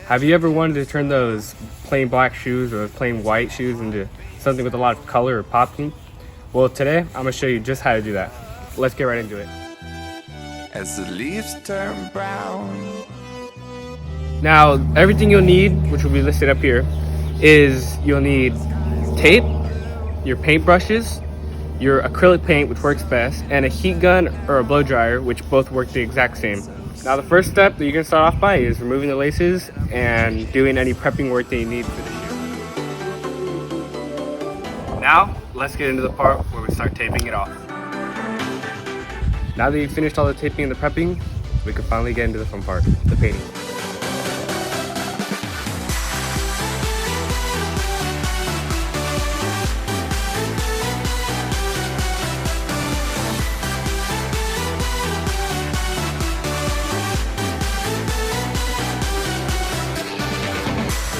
Have you ever wanted to turn those plain black shoes or plain white shoes into something with a lot of color or popping? Well, today I'm going to show you just how to do that. Let's get right into it. As the leaves turn brown. Now, everything you'll need, which will be listed up here, is you'll need tape, your paint brushes, your acrylic paint, which works best, and a heat gun or a blow dryer, which both work the exact same. Now, the first step that you're going to start off by is removing the laces and doing any prepping work that you need for the shoe. Now, let's get into the part where we start taping it off. Now that you've finished all the taping and the prepping, we can finally get into the fun part, the painting.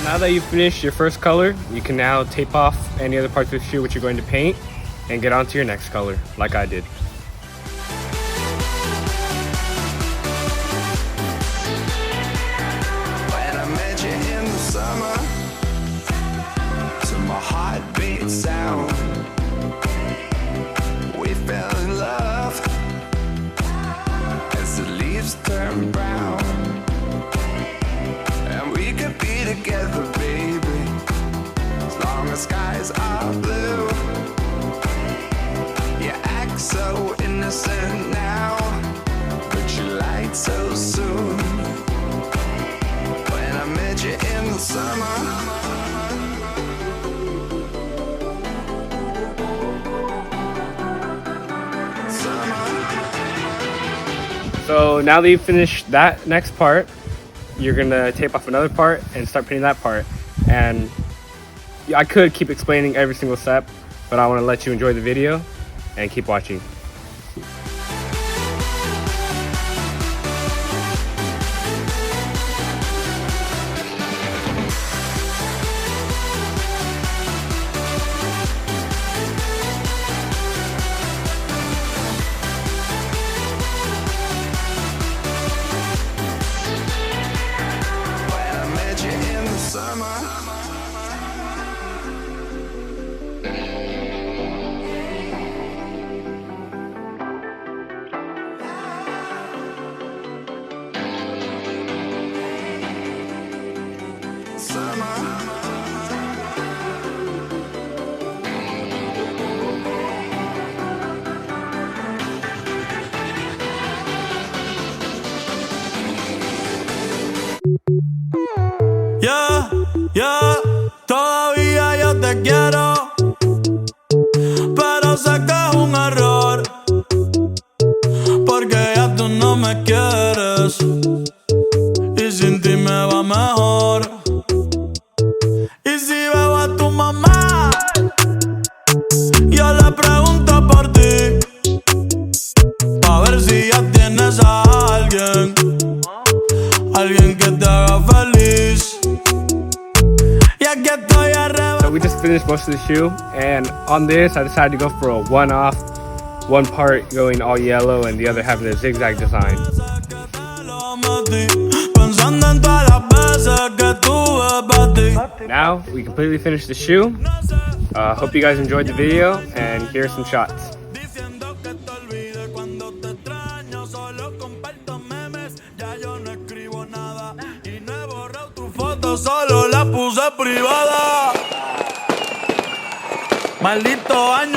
Now that you've finished your first color, you can now tape off any other parts of the shoe which you're going to paint and get on to your next color, like I did. When I met you in the summer, to my heartbeat sound, we fell in love as the leaves turn brown. And we could be together, baby, as long as skies are blue. You act so innocent now, but you lied so soon. When I met you in the summer. So now that you've finished that next part, you're gonna tape off another part and start painting that part. And I could keep explaining every single step, but I wanna let you enjoy the video and keep watching. Yeah, todavía yo te quiero, pero sé que es un error, porque ya tú no me quieres, y sin ti me va mejor. Y si veo a tu mamá, yo le pregunto por ti, pa' ver si ya tienes a alguien que te haga feliz. So we just finished most of the shoe, and on this I decided to go for a one-off, one part going all yellow and the other having a zigzag design. Now we completely finished the shoe. Hope you guys enjoyed the video, and here are some shots. Solo la puse privada. Maldito año.